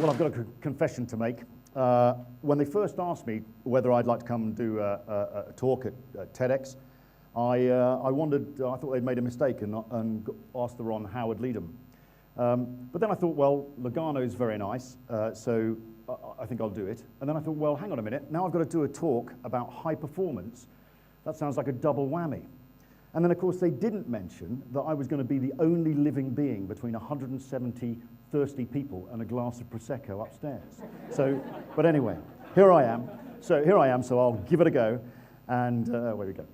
well, I've got a confession to make. When they first asked me whether I'd like to come and do a talk at TEDx, I wondered, I thought they'd made a mistake and asked the wrong Howard Leedham. But then I thought, well, Lugano is very nice, so I think I'll do it. And then I thought, well, hang on a minute, now I've got to do a talk about high performance. That sounds like a double whammy. And then, of course, they didn't mention that I was going to be the only living being between 170 thirsty people and a glass of Prosecco upstairs. So, but anyway, here I am. So I'll give it a go. And where we go.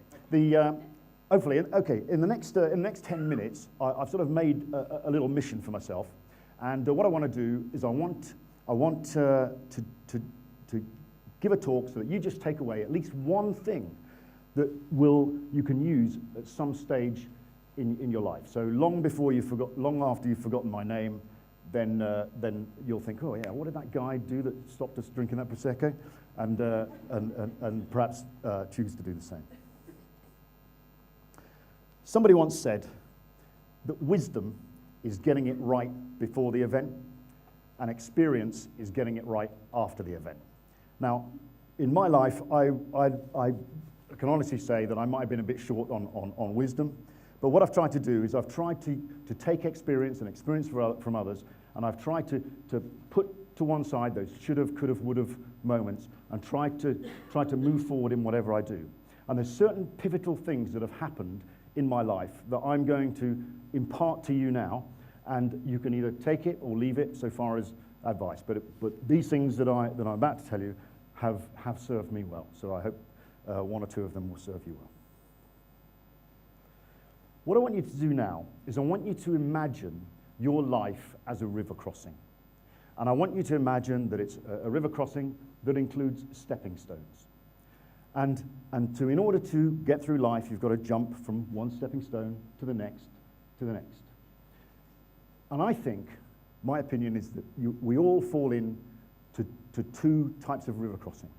Hopefully, okay, in the next 10 minutes, I've sort of made a little mission for myself. And what I want to do is I want to give a talk so that you just take away at least one thing that you can use at some stage in your life. So long after you've forgotten my name, then you'll think, oh yeah, what did that guy do that stopped us drinking that Prosecco? And perhaps choose to do the same. Somebody once said that wisdom is getting it right before the event, and experience is getting it right after the event. Now, in my life, I can honestly say that I might have been a bit short on wisdom, but what I've tried to do is I've tried to take experience and experience from others, and I've tried to put to one side those should have, could have, would have moments, and try to move forward in whatever I do. And there's certain pivotal things that have happened in my life that I'm going to impart to you now, and you can either take it or leave it so far as advice. But these things that I'm about to tell you have served me well. So I hope one or two of them will serve you well. What I want you to do now is I want you to imagine your life as a river crossing. And I want you to imagine that it's a river crossing that includes stepping stones. And in order to get through life, you've got to jump from one stepping stone to the next, to the next. And I think, my opinion is that we all fall into two types of river crossing.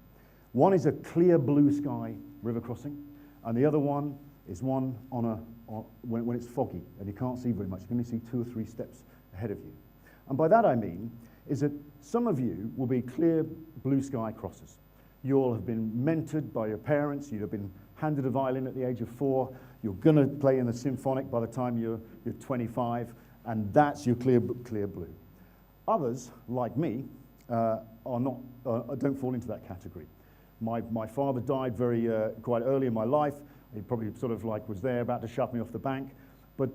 One is a clear blue sky river crossing, and the other one is one when it's foggy and you can't see very much. You can only see 2 or 3 steps ahead of you. And by that I mean is that some of you will be clear blue sky crossers. You'll have been mentored by your parents. You'll have been handed a violin at the age of 4. You're going to play in the symphonic by the time you're 25, and that's your clear blue. Others, like me, don't fall into that category. My father died quite early in my life. He probably sort of like was there about to shove me off the bank, but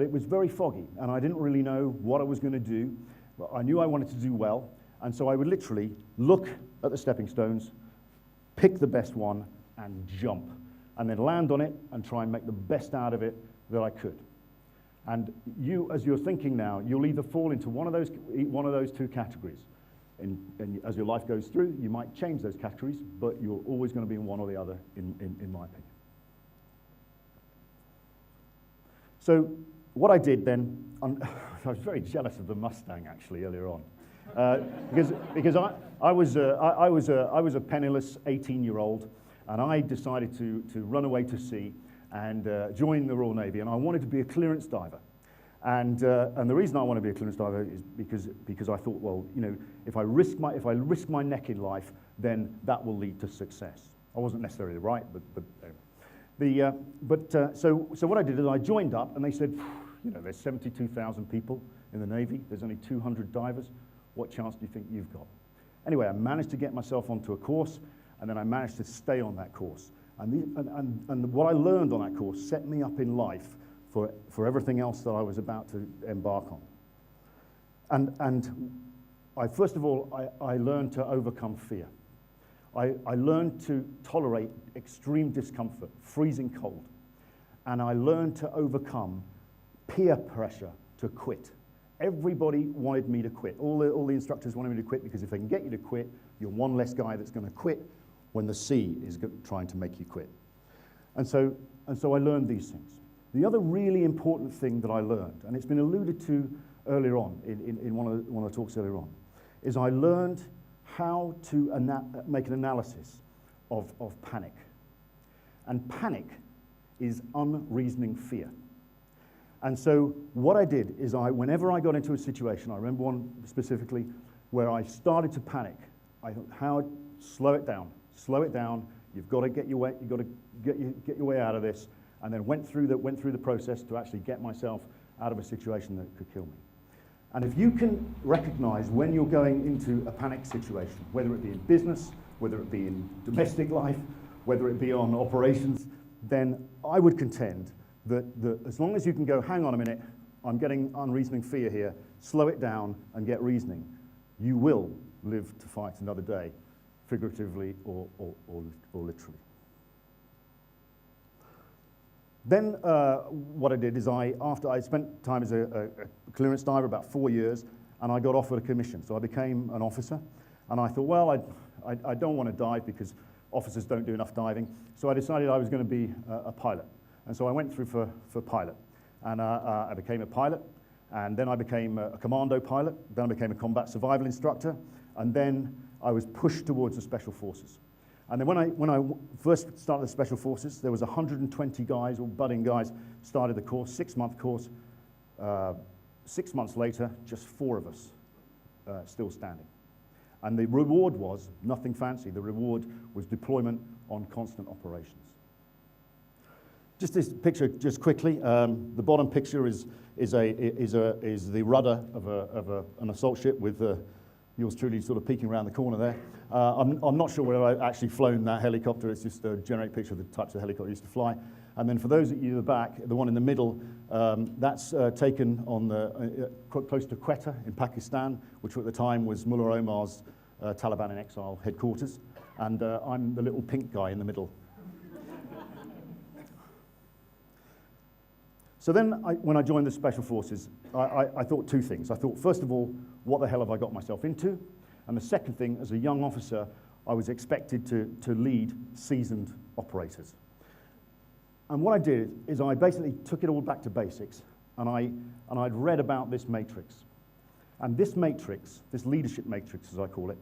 it was very foggy, and I didn't really know what I was going to do. But I knew I wanted to do well, and so I would literally look at the stepping stones, pick the best one, and jump, and then land on it and try and make the best out of it that I could. And you, as you're thinking now, you'll either fall into one of those two categories. And as your life goes through, you might change those categories, but you're always going to be in one or the other, in my opinion. So what I did then, I was very jealous of the Mustang actually earlier on, because I was a penniless 18-year-old, and I decided to run away to sea and join the Royal Navy, and I wanted to be a clearance diver. And the reason I want to be a clearance diver is because I thought, well, you know, if I risk my neck in life, then that will lead to success. I wasn't necessarily right, but anyway. So what I did is I joined up, and they said, you know, there's 72,000 people in the Navy. There's only 200 divers. What chance do you think you've got? Anyway, I managed to get myself onto a course, and then I managed to stay on that course. And what I learned on that course set me up in life for everything else that I was about to embark on. And first of all, I learned to overcome fear. I learned to tolerate extreme discomfort, freezing cold. And I learned to overcome peer pressure to quit. Everybody wanted me to quit. All the instructors wanted me to quit, because if they can get you to quit, you're one less guy that's going to quit when the sea is trying to make you quit. And so I learned these things. The other really important thing that I learned, and it's been alluded to earlier on in one of the talks earlier on, is I learned how to make an analysis of panic. And panic is unreasoning fear. And so what I did is whenever I got into a situation, I remember one specifically, where I started to panic. I thought, Howard, slow it down, slow it down. You've got to get your way, you've got to get your way out of this. And then went through the process to actually get myself out of a situation that could kill me. And if you can recognize when you're going into a panic situation, whether it be in business, whether it be in domestic life, whether it be on operations, then I would contend that as long as you can go, hang on a minute, I'm getting unreasoning fear here, slow it down and get reasoning, you will live to fight another day, figuratively or literally. Then what I did is after I spent time as a clearance diver, about 4 years, and I got offered a commission. So I became an officer, and I thought, well, I don't want to dive because officers don't do enough diving. So I decided I was going to be a pilot. And so I went through for pilot. And I became a pilot, and then I became a commando pilot, then I became a combat survival instructor, and then I was pushed towards the special forces. And then when I first started the Special Forces, there was 120 guys, or budding guys, started the course, 6-month course. 6 months later, just 4 of us still standing. And the reward was nothing fancy. The reward was deployment on constant operations. Just this picture, just quickly. The bottom picture is the rudder of an assault ship with yours truly sort of peeking around the corner there. I'm not sure whether I've actually flown that helicopter. It's just a generic picture of the types of helicopter I used to fly. And then for those of you in the back, the one in the middle, that's taken on close to Quetta in Pakistan, which at the time was Mullah Omar's Taliban in exile headquarters. And I'm the little pink guy in the middle. So then, when I joined the Special Forces, I thought 2 things. I thought, first of all, what the hell have I got myself into? And the second thing, as a young officer, I was expected to lead seasoned operators. And what I did is I basically took it all back to basics, and I'd read about this matrix. And this matrix, this leadership matrix, as I call it,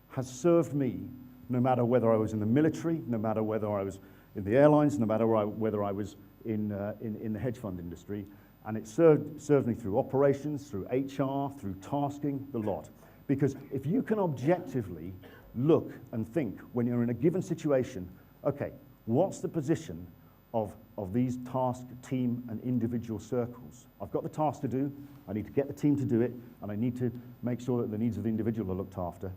has served me no matter whether I was in the military, no matter whether I was in the airlines, no matter whether I was in the hedge fund industry, and it served me through operations, through HR, through tasking, the lot. Because if you can objectively look and think when you're in a given situation, okay, what's the position of these task, team, and individual circles? I've got the task to do, I need to get the team to do it, and I need to make sure that the needs of the individual are looked after.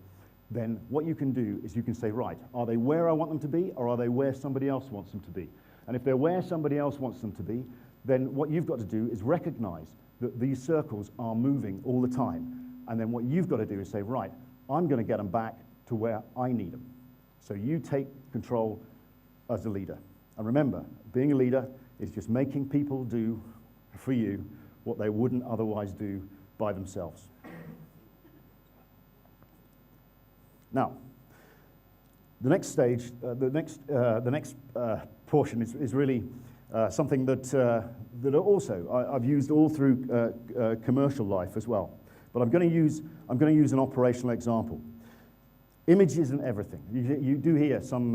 Then what you can do is you can say, right, are they where I want them to be, or are they where somebody else wants them to be? And if they're where somebody else wants them to be, then what you've got to do is recognize that these circles are moving all the time. And then what you've got to do is say, right, I'm going to get them back to where I need them. So you take control as a leader. And remember, being a leader is just making people do for you what they wouldn't otherwise do by themselves. Now, the next stage, the next portion is really something that also I've used all through commercial life as well. But I'm going to use an operational example. Image isn't everything. You do hear some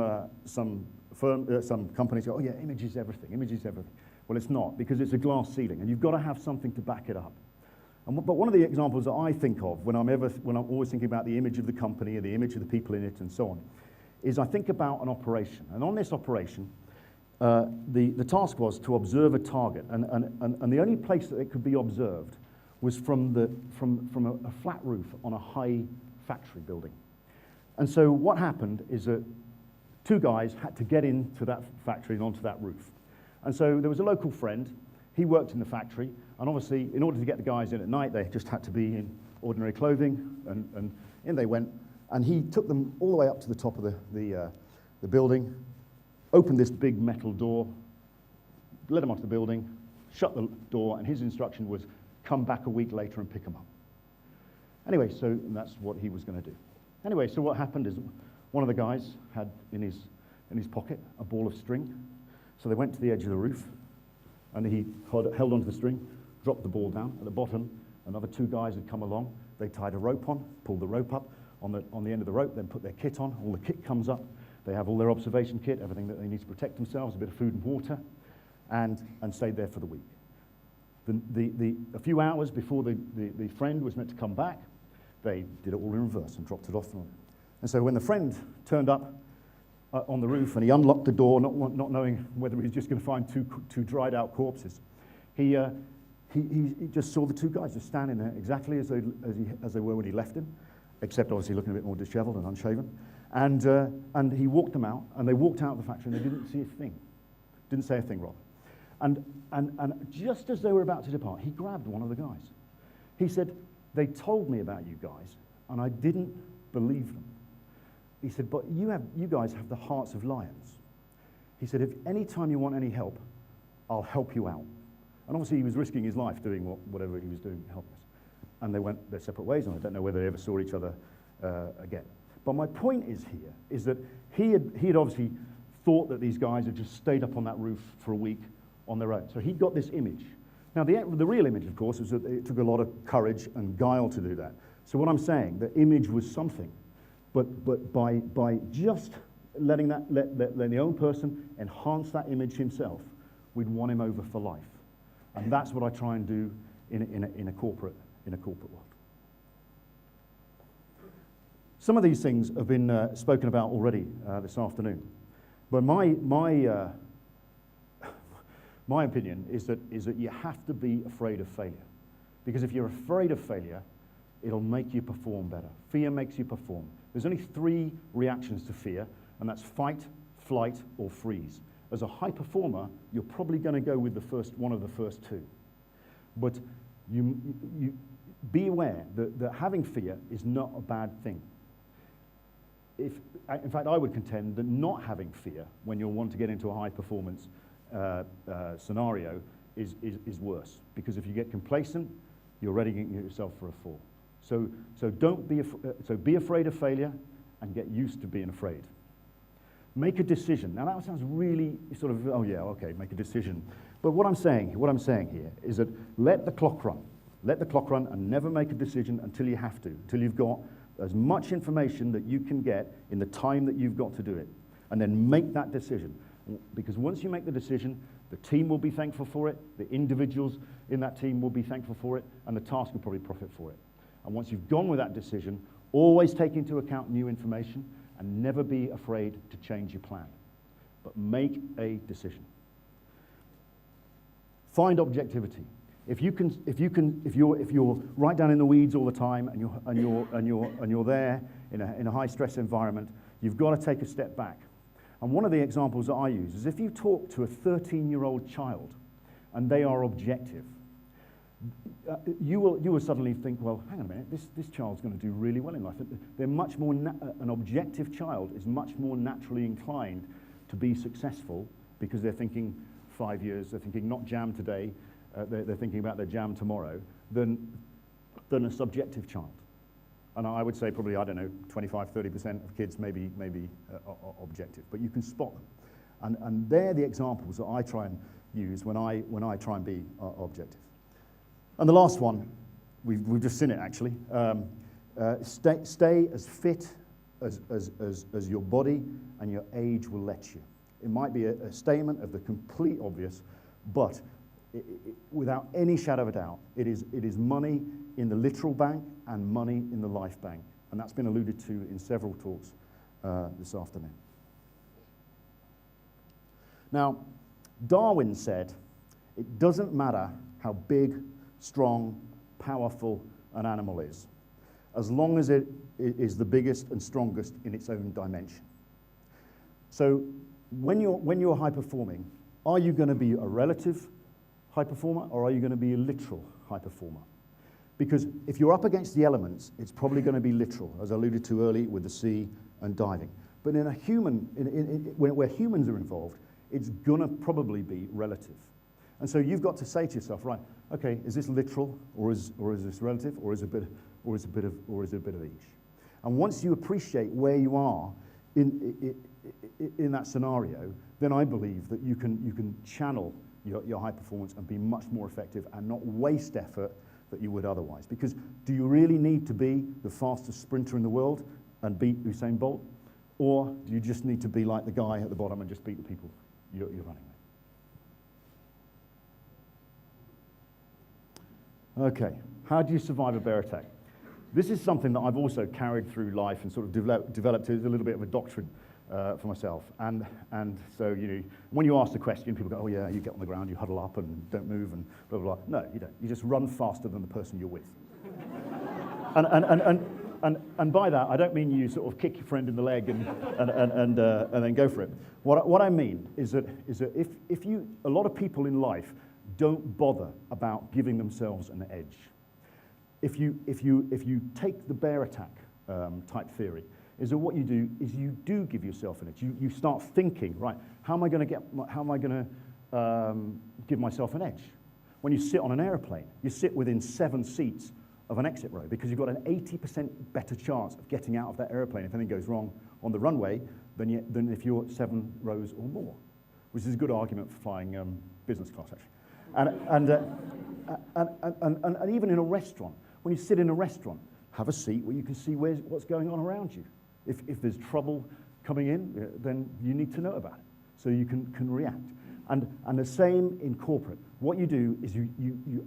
companies go, oh yeah, image is everything. Image is everything. Well, it's not, because it's a glass ceiling, and you've got to have something to back it up. But one of the examples that I think of when I'm always thinking about the image of the company, or the image of the people in it, and so on, is I think about an operation. And on this operation, the task was to observe a target, and the only place that it could be observed was from a flat roof on a high factory building. And so what happened is that 2 guys had to get into that factory and onto that roof. And so there was a local friend, he worked in the factory, and obviously in order to get the guys in at night, they just had to be in ordinary clothing, and in they went. And he took them all the way up to the top of the building, opened this big metal door, led them onto the building, shut the door, and his instruction was, come back a week later and pick them up. Anyway, so that's what he was going to do. Anyway, so what happened is one of the guys had in his pocket a ball of string. So they went to the edge of the roof, and he held onto the string, dropped the ball down. At the bottom, another 2 guys had come along. They tied a rope on, pulled the rope up on the end of the rope, then put their kit on. All the kit comes up. They have all their observation kit, everything that they need to protect themselves, a bit of food and water, and stayed there for the week. A few hours before the friend was meant to come back, they did it all in reverse and dropped it off. And so when the friend turned up on the roof and he unlocked the door, not knowing whether he was just going to find two dried out corpses, he just saw the two guys just standing there exactly as they were when he left him, except obviously looking a bit more disheveled and unshaven. And he walked them out, and they walked out of the factory, and they didn't see a thing. Didn't say a thing, Rob. And just as they were about to depart, he grabbed one of the guys. He said, "They told me about you guys, and I didn't believe them." He said, "But you guys have the hearts of lions." He said, "If any time you want any help, I'll help you out." And obviously he was risking his life doing whatever he was doing to help us. And they went their separate ways, and I don't know whether they ever saw each other again. But my point is that he had obviously thought that these guys had just stayed up on that roof for a week on their own. So he got this image. Now the real image, of course, is that it took a lot of courage and guile to do that. So what I'm saying, the image was something, but by just letting the own person enhance that image himself, we'd won him over for life. And that's what I try and do in a corporate world. Some of these things have been spoken about already this afternoon, but my opinion is that you have to be afraid of failure, because if you're afraid of failure, it'll make you perform better. Fear makes you perform. There's only 3 reactions to fear, and that's fight, flight, or freeze. As a high performer, you're probably going to go with one of the first 2. But you be aware that having fear is not a bad thing. In fact, I would contend that not having fear when you want to get into a high performance scenario is worse, because if you get complacent, you're readying yourself for a fall. So be afraid of failure and get used to being afraid. Make a decision. Now that sounds really sort of, oh yeah, okay, make a decision. But what I'm saying here is that let the clock run. Let the clock run and never make a decision until you have to, until you've got as much information that you can get in the time that you've got to do it. And then make that decision. Because once you make the decision, the team will be thankful for it, the individuals in that team will be thankful for it, and the task will probably profit for it. And once you've gone with that decision, always take into account new information, and never be afraid to change your plan, but make a decision. Find objectivity. If you're right down in the weeds all the time, and you're there in a high stress environment, you've got to take a step back. And one of the examples that I use is if you talk to a 13-year-old child, and they are objective, you will suddenly think, well, hang on a minute, this child's going to do really well in life. They're much more an objective child is much more naturally inclined to be successful, because they're thinking 5 years, they're thinking not jam today, they're thinking about their jam tomorrow, than a subjective child. And I would say probably, I don't know, 25-30% of kids maybe objective, but you can spot them. And they're the examples that I try and use when I try and be objective. And the last one, we've just seen it actually. Stay as fit as your body and your age will let you. It might be a statement of the complete obvious, but without any shadow of a doubt, it is money in the literal bank and money in the life bank. And that's been alluded to in several talks this afternoon. Now, Darwin said, it doesn't matter how big, strong, powerful an animal is, as long as it is the biggest and strongest in its own dimension. So when you're high performing, are you going to be a relative high performer, or are you going to be a literal high performer? Because if you're up against the elements, it's probably going to be literal, as I alluded to earlier with the sea and diving. But in a human, where humans are involved, it's going to probably be relative. And so you've got to say to yourself, right, okay, is this literal, or is this relative, or is it a bit of each? And once you appreciate where you are in that scenario, then I believe that you can channel your high performance and be much more effective and not waste effort that you would otherwise. Because do you really need to be the fastest sprinter in the world and beat Usain Bolt? Or do you just need to be like the guy at the bottom and just beat the people you're running with? Okay, how do you survive a bear attack? This is something that I've also carried through life and sort of developed as a little bit of a doctrine for myself. And so, you know, when you ask the question, people go, oh yeah, you get on the ground, you huddle up and don't move and blah, blah, blah. No, you don't. You just run faster than the person you're with. And by that, I don't mean you sort of kick your friend in the leg and then go for it. What I mean is that if you, a lot of people in life don't bother about giving themselves an edge. If you take the bear attack type theory, is that what you do is you do give yourself an edge. You start thinking, right? How am I going to give myself an edge? When you sit on an airplane, you sit within 7 seats of an exit row because you've got an 80% better chance of getting out of that airplane if anything goes wrong on the runway than if you're 7 rows or more, which is a good argument for flying business class, actually. And even in a restaurant, when you sit in a restaurant, have a seat where you can see what's going on around you. If there's trouble coming in, then you need to know about it so you can react. And the same in corporate. What you do is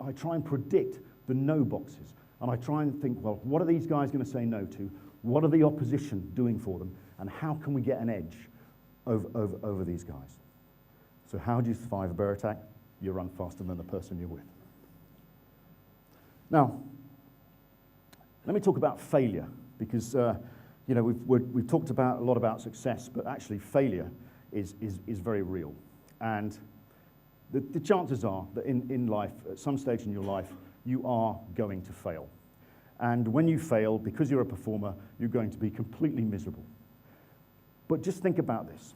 I try and predict the no boxes. And I try and think, well, what are these guys going to say no to? What are the opposition doing for them? And how can we get an edge over these guys? So how do you survive a bear attack? You run faster than the person you're with. Now, let me talk about failure, because you know, we've talked a lot about success, but actually failure is very real. And the chances are that in life, at some stage in your life, you are going to fail. And when you fail, because you're a performer, you're going to be completely miserable. But just think about this.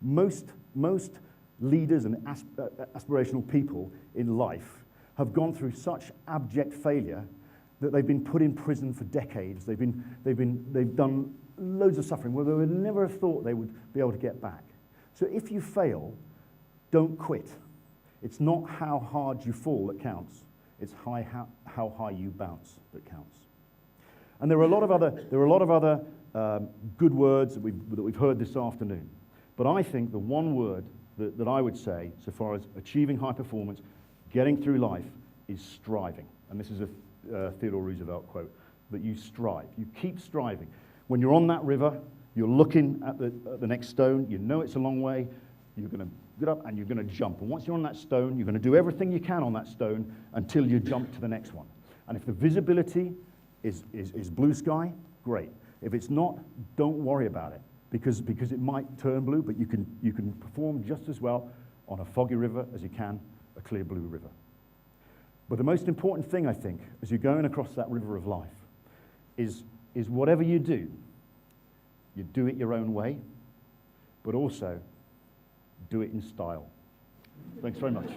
Most leaders and aspirational people in life have gone through such abject failure that they've been put in prison for decades. They've done loads of suffering where they would never have thought they would be able to get back. So if you fail, don't quit. It's not how hard you fall that counts. It's how high you bounce that counts. And there are a lot of other good words that we've heard this afternoon. But I think the one word that I would say, so far as achieving high performance, getting through life, is striving. And this is a Theodore Roosevelt quote, that you strive. You keep striving. When you're on that river, you're looking at the next stone, you know it's a long way, you're going to get up and you're going to jump. And once you're on that stone, you're going to do everything you can on that stone until you jump to the next one. And if the visibility is blue sky, great. If it's not, don't worry about it, because it might turn blue, but you can perform just as well on a foggy river as you can a clear blue river. But the most important thing, I think, as you're going across that river of life is whatever you do it your own way, but also do it in style. Thanks very much.